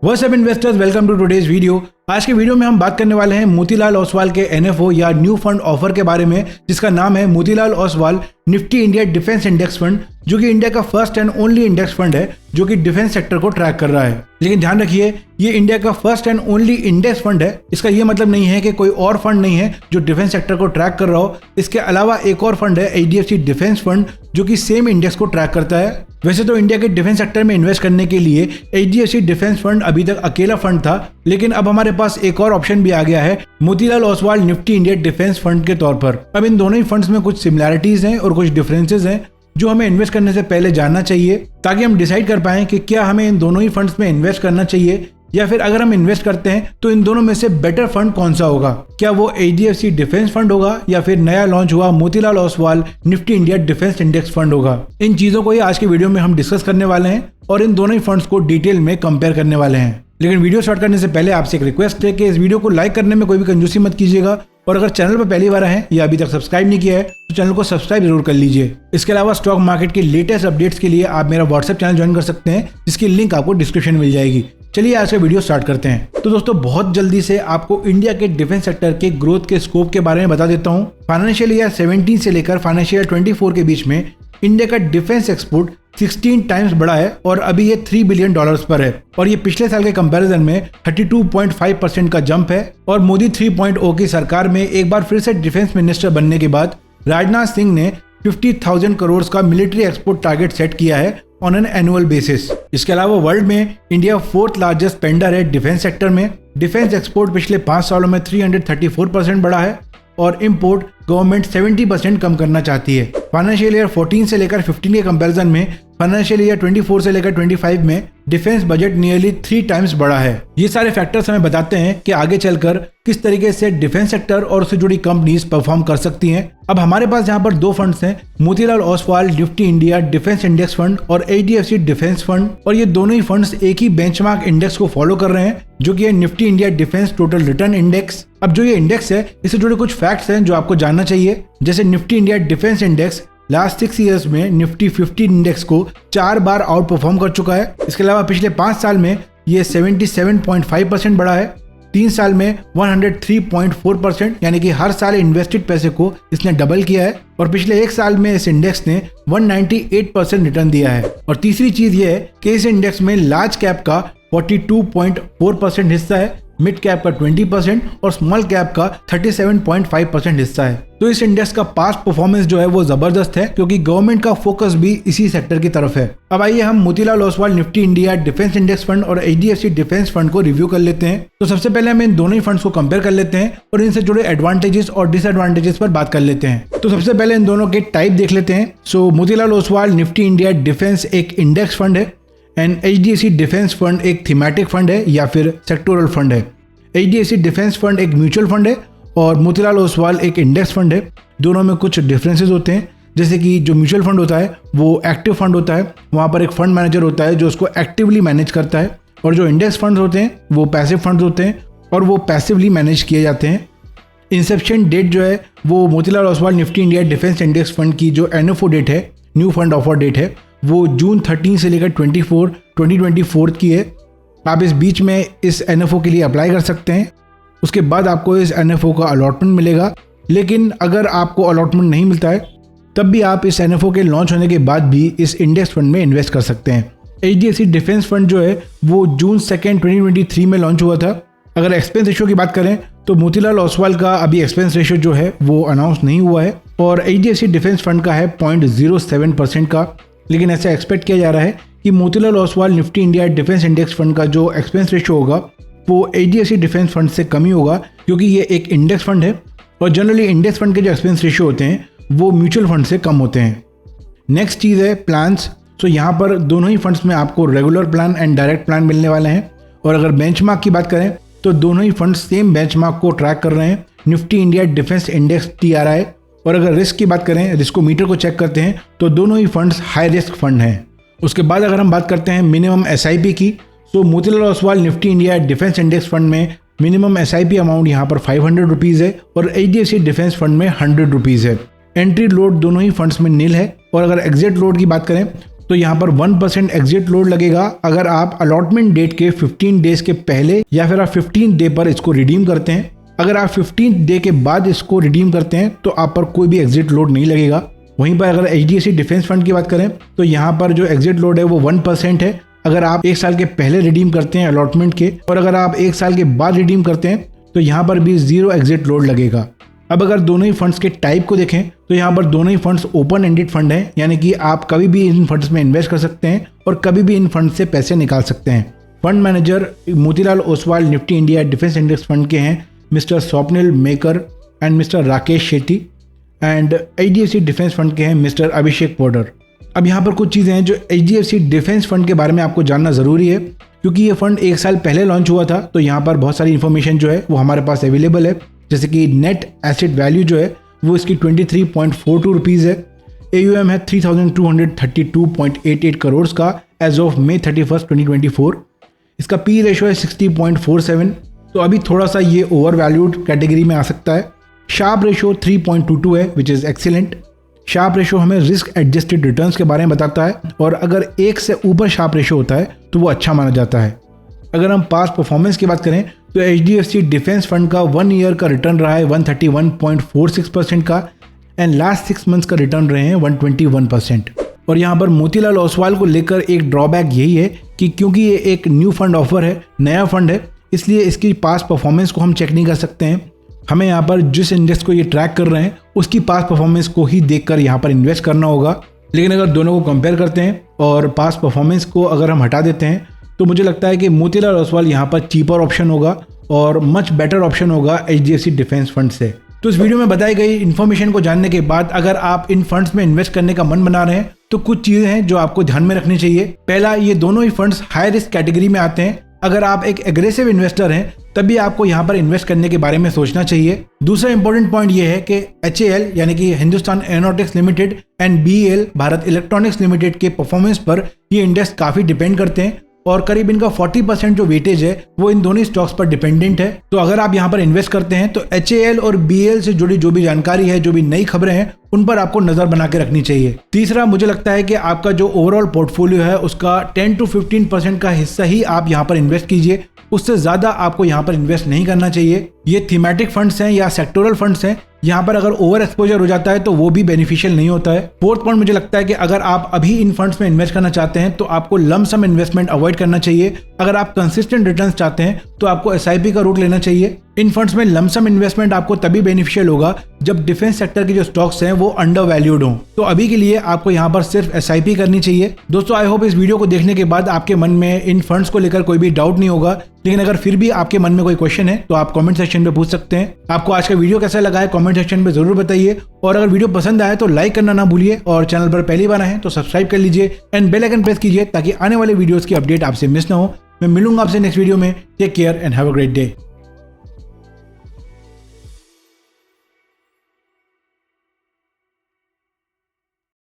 What's up investors, welcome to today's video. आज के video में हम बात करने वाले हैं मोतीलाल ओसवाल के एनएफओ या न्यू फंड ऑफर के बारे में, जिसका नाम है Motilal Oswal Nifty India defence index fund, जो कि इंडिया का first and only index fund है जो कि डिफेंस सेक्टर को ट्रैक कर रहा है। लेकिन ध्यान रखिए, ये इंडिया का first and only index fund है। इसका ये मतलब नहीं है कि कोई और फंड नहीं है जो डिफेंस सेक्टर को ट्रैक कर रहा हो। इसके अलावा एक और फंड है एचडीएफसी डिफेंस फंड, जो कि सेम इंडेक्स को ट्रैक करता है। वैसे तो इंडिया के डिफेंस सेक्टर में इन्वेस्ट करने के लिए एचडीएफसी डिफेंस फंड अभी तक अकेला फंड था, लेकिन अब हमारे पास एक और ऑप्शन भी आ गया है Motilal Oswal Nifty India defence fund के तौर पर। अब इन दोनों ही फंड्स में कुछ सिमिलैरिटीज हैं और कुछ डिफरेंसेस हैं जो हमें इन्वेस्ट करने से पहले जानना चाहिए, ताकि हम डिसाइड कर पाएं कि क्या हमें इन दोनों ही फंड्स में इन्वेस्ट करना चाहिए, या फिर अगर हम इन्वेस्ट करते हैं तो इन दोनों में से बेटर फंड कौन सा होगा। क्या वो एचडीएफसी डिफेंस फंड होगा या फिर नया लॉन्च हुआ Motilal Oswal Nifty India defence index fund होगा। इन चीजों को ही आज के वीडियो में हम डिस्कस करने वाले हैं और इन दोनों ही फंड्स को डिटेल में कंपेयर करने वाले हैं। लेकिन वीडियो स्टार्ट करने से पहले आपसे एक रिक्वेस्ट है कि इस वीडियो को लाइक करने में कोई भी कंजूसी मत कीजिएगा, और अगर चैनल पर पहली बार है या अभी तक सब्सक्राइब नहीं किया है तो चैनल को सब्सक्राइब जरूर कर लीजिए। इसके अलावा स्टॉक मार्केट के लेटेस्ट अपडेट्स के लिए आप मेरा व्हाट्सएप चैनल ज्वाइन कर सकते हैं, जिसकी लिंक आपको डिस्क्रिप्शन में मिल जाएगी। चलिए आज का वीडियो स्टार्ट करते हैं। तो दोस्तों, बहुत जल्दी से आपको इंडिया के डिफेंस सेक्टर के ग्रोथ के स्कोप के बारे में बता देता हूँ। फाइनेंशियल ईयर 17 से लेकर फाइनेंशियल ईयर 24 के बीच में इंडिया का डिफेंस एक्सपोर्ट 16 टाइम्स बढ़ा है और अभी ये $3 बिलियन पर है, और ये पिछले साल के कंपैरिजन में 32.5% का जंप है। और मोदी 3.0 की सरकार में एक बार फिर से डिफेंस मिनिस्टर बनने के बाद राजनाथ सिंह ने 50,000 करोड़ का मिलिट्री एक्सपोर्ट टारगेट सेट किया है ऑन एन एनुअल बेसिस। इसके अलावा वर्ल्ड में इंडिया 4th लार्जेस्ट स्पेंडर है डिफेंस सेक्टर में। डिफेंस एक्सपोर्ट पिछले 5 सालों में 334% बढ़ा है और इंपोर्ट गवर्नमेंट 70% कम करना चाहती है। फाइनेंशियल ईयर 14 से लेकर 15 के कंपैरिजन में फाइनेंशियल ईयर 24 से लेकर 25 में डिफेंस बजट नियरली 3 टाइम्स बढ़ा है। ये सारे फैक्टर्स हमें बताते हैं कि आगे चलकर किस तरीके से डिफेंस सेक्टर और उससे जुड़ी कंपनीज परफॉर्म कर सकती हैं। अब हमारे पास यहाँ पर दो फंड्स हैं, Motilal Oswal Nifty India defence index fund और एचडीएफसी डिफेंस फंड, और ये दोनों ही फंड्स एक ही बेंचमार्क इंडेक्स को फॉलो कर रहे हैं, जो कि है Nifty India defence total return index. अब जो ये इंडेक्स है, इससे जुड़े कुछ फैक्ट्स हैं जो आपको जानना चाहिए। जैसे Nifty India defence index last 6 years में निफ्टी 50 इंडेक्स को 4 बार आउट परफॉर्म कर चुका है। इसके अलावा पिछले 5 साल में ये 77.5% बढ़ा है, 3 साल में 103.4%, यानी कि हर साल इन्वेस्टेड पैसे को इसने डबल किया है, और पिछले 1 साल में इस इंडेक्स ने 198% रिटर्न दिया है। और तीसरी चीज ये है कि इस इंडेक्स में लार्ज कैप का 42.4% हिस्सा है, मिड कैप का 20% और स्मॉल कैप का 37.5% हिस्सा है। तो इस इंडेक्स का पास्ट परफॉर्मेंस जो है वो जबरदस्त है, क्योंकि गवर्नमेंट का फोकस भी इसी सेक्टर की तरफ है। अब आइए हम Motilal Oswal Nifty India defence index fund और एचडीएफसी डिफेंस फंड को रिव्यू कर लेते हैं। तो सबसे पहले हम इन दोनों ही फंड्स को कंपेयर कर लेते हैं और इनसे जुड़े एडवांटेजेस और डिसएडवांटेजेस पर बात कर लेते हैं। तो सबसे पहले इन दोनों के टाइप देख लेते हैं। So Motilal Oswal Nifty India defence एक इंडेक्स फंड है एंड एचडीएफसी डिफेंस फंड एक थीमेटिक फंड है या फिर सेक्टोरल फंड है। एचडीएफसी डिफेंस फंड एक म्यूचुअल फंड है और मोतीलाल ओसवाल एक इंडेक्स फंड है। दोनों में कुछ डिफरेंसेस होते हैं, जैसे कि जो म्यूचुअल फंड होता है वो एक्टिव फंड होता है, वहाँ पर एक फंड मैनेजर होता है जो उसको एक्टिवली मैनेज करता है, और जो इंडेक्स फंड होते हैं वो पैसिव फंड होते हैं और वो पैसिवली मैनेज किए जाते हैं। इंसेप्शन डेट जो है वो Motilal Oswal Nifty India defence index fund की जो एनएफओ डेट है, न्यू फंड ऑफर डेट है, वो जून 13 से लेकर 2024 की है। आप इस बीच में इस एनएफओ के लिए अप्लाई कर सकते हैं, उसके बाद आपको इस एनएफओ का अलॉटमेंट मिलेगा। लेकिन अगर आपको अलॉटमेंट नहीं मिलता है तब भी आप इस एनएफओ के लॉन्च होने के बाद भी इस इंडेक्स फंड में इन्वेस्ट कर सकते हैं। एचडीएफसी डिफेंस फंड जो है वो जून 2, 2023 में लॉन्च हुआ था। अगर एक्सपेंस रेशियो की बात करें तो मोतीलाल ओसवाल का अभी एक्सपेंस रेशियो जो है वो अनाउंस नहीं हुआ है, और एचडीएफसी डिफेंस फंड का है 0.07% का। लेकिन ऐसा एक्सपेक्ट किया जा रहा है कि Motilal Oswal Nifty India defence index fund का जो एक्सपेंस रेशियो होगा वो एचडीएफसी डिफेंस फंड से कम ही होगा, क्योंकि ये एक इंडेक्स फंड है और जनरली इंडेक्स फंड के जो एक्सपेंस रेशियो होते हैं वो म्यूचुअल फंड से कम होते हैं। नेक्स्ट चीज़ है प्लान्स। तो यहाँ पर दोनों ही फंड्स में आपको regular plan and direct plan मिलने वाले हैं, और अगर बेंचमार्क की बात करें तो दोनों ही फंड्स सेम बेंचमार्क को ट्रैक कर रहे हैं, Nifty India defence index TRI। और अगर रिस्क की बात करें, रिस्कोमीटर को चेक करते हैं, तो दोनों ही फंड्स हाई रिस्क फंड हैं। उसके बाद अगर हम बात करते हैं मिनिमम SIP की, तो Motilal Oswal Nifty India defence index fund में मिनिमम SIP अमाउंट यहाँ पर 500 रुपीज़ है और एचडीएफसी डिफेंस फंड में 100 रुपीज़ है। एंट्री लोड दोनों ही फंड्स में नील है, और अगर एग्जिट लोड की बात करें तो यहाँ पर 1% एग्जिट लोड लगेगा अगर आप अलॉटमेंट डेट के 15 डेज के पहले या फिर आप 15 डे पर इसको रिडीम करते हैं। अगर आप 15 डे के बाद इसको रिडीम करते हैं तो आप पर कोई भी एग्जिट लोड नहीं लगेगा। वहीं पर अगर HDFC डिफेंस फंड की बात करें तो यहाँ पर जो एग्जिट लोड है वो 1% है अगर आप 1 साल के पहले रिडीम करते हैं अलॉटमेंट के, और अगर आप 1 साल के बाद रिडीम करते हैं तो यहाँ पर भी 0 एग्जिट लोड लगेगा। अब अगर दोनों ही फंड्स के टाइप को देखें तो यहाँ पर दोनों ही फंड्स ओपन एंडेड फंड हैं, यानी कि आप कभी भी इन फंड्स में इन्वेस्ट कर सकते हैं और कभी भी इन फंड से पैसे निकाल सकते हैं। Fund manager Motilal Oswal Nifty India defence index fund के हैं mister Swapnil maker and mister Rakesh Shetty, and HDFC defence fund के हैं मिस्टर अभिषेक पोडर। अब यहाँ पर कुछ चीज़ें हैं जो HDFC डिफेंस फंड के बारे में आपको जानना ज़रूरी है, क्योंकि ये फंड 1 साल पहले लॉन्च हुआ था, तो यहाँ पर बहुत सारी इन्फॉर्मेशन जो है वो हमारे पास अवेलेबल है। जैसे कि नेट एसेट वैल्यू जो है वो इसकी 23.42 रुपीज़ है। AUM है 3232.88 करोड़ का एज ऑफ May 31, 2024। इसका P रेशो है 60.47, तो अभी थोड़ा सा ये ओवर वैल्यूड कैटेगरी में आ सकता है। शार्प रेशो 3.22 है which is excellent. Sharpe ratio हमें रिस्क एडजस्टेड रिटर्न्स के बारे में बताता है, और अगर 1 से ऊपर शार्प रेशो होता है तो वो अच्छा माना जाता है। अगर हम पास्ट परफॉर्मेंस की बात करें तो HDFC डिफेंस फंड का 1 ईयर का रिटर्न रहा है 131.46% का, एंड लास्ट 6 मंथ्स का रिटर्न रहे हैं 121%। और यहाँ पर मोतीलाल ओसवाल को लेकर एक ड्रॉबैक यही है कि क्योंकि ये एक न्यू फंड ऑफर है, नया फंड है, इसलिए इसकी पास्ट परफॉर्मेंस को हम चेक नहीं कर सकते हैं। हमें यहाँ पर जिस इंडेक्स को ये ट्रैक कर रहे हैं उसकी पास्ट परफॉर्मेंस को ही देखकर यहाँ पर इन्वेस्ट करना होगा। लेकिन अगर दोनों को कंपेयर करते हैं और पास्ट परफॉर्मेंस को अगर हम हटा देते हैं तो मुझे लगता है कि मोतीलाल ओसवाल यहाँ पर चीपर ऑप्शन होगा और मच बेटर ऑप्शन होगा HDFC डिफेंस फंड से। तो इस वीडियो में बताई गई इन्फॉर्मेशन को जानने के बाद अगर आप इन फंड्स में इन्वेस्ट करने का मन बना रहे हैं तो कुछ चीजें हैं जो आपको ध्यान में रखनी चाहिए। पहला, ये दोनों ही फंड्स हाई रिस्क कैटेगरी में आते हैं। अगर आप एक एग्रेसिव इन्वेस्टर हैं तभी आपको यहाँ पर इन्वेस्ट करने के बारे में सोचना चाहिए। दूसरा इंपॉर्टेंट पॉइंट ये है कि HAL यानी कि Hindustan aeronautics limited and BEL Bharat electronics limited के परफॉर्मेंस पर ये इंडेक्स काफी डिपेंड करते हैं, और करीब इनका 40% जो वेटेज है वो इन दोनों स्टॉक्स पर डिपेंडेंट है। तो अगर आप यहाँ पर इन्वेस्ट करते हैं तो HAL और BEL से जुड़ी जो भी जानकारी है, जो भी नई खबरें हैं, उन पर आपको नजर बना के रखनी चाहिए। तीसरा, मुझे लगता है कि आपका जो ओवरऑल पोर्टफोलियो है उसका 10 to 15% का हिस्सा ही आप यहाँ पर इन्वेस्ट कीजिए, उससे ज्यादा आपको यहाँ पर इन्वेस्ट नहीं करना चाहिए। ये थीमेटिक फंड्स हैं या सेक्टोरल फंड्स हैं, यहाँ पर अगर ओवर एक्सपोजर हो जाता है तो वो भी बेनिफिशियल नहीं होता है। फोर्थ पॉइंट, मुझे लगता है कि अगर आप अभी इन फंड्स में इन्वेस्ट करना चाहते हैं तो आपको लम सम इन्वेस्टमेंट अवॉइड करना चाहिए। अगर आप कंसिस्टेंट रिटर्न्स चाहते हैं तो आपको SIP का रूट लेना चाहिए। इन फंड्स में लमसम इन्वेस्टमेंट आपको तभी बेनिफिशियल होगा जब डिफेंस सेक्टर के जो स्टॉक्स हैं वो अंडर वैल्यूड हों। तो अभी के लिए आपको यहाँ पर सिर्फ SIP करनी चाहिए। दोस्तों, आई होप इस वीडियो को देखने के बाद आपके मन में इन फंड्स को लेकर कोई भी डाउट नहीं होगा, लेकिन अगर फिर भी आपके मन में कोई क्वेश्चन है तो आप कमेंट सेक्शन में पूछ सकते हैं। आपको आज का वीडियो कैसा लगा है कमेंट सेक्शन में जरूर बताइए, और अगर वीडियो पसंद आए तो लाइक करना ना भूलिए, और चैनल पर पहली बार आए तो सब्सक्राइब कर लीजिए एंड बेल आइकन प्रेस कीजिए ताकि आने वाले वीडियोस की अपडेट आपसे मिस ना हो। मैं मिलूंगा आपसे नेक्स्ट वीडियो में। Take care and have a great day.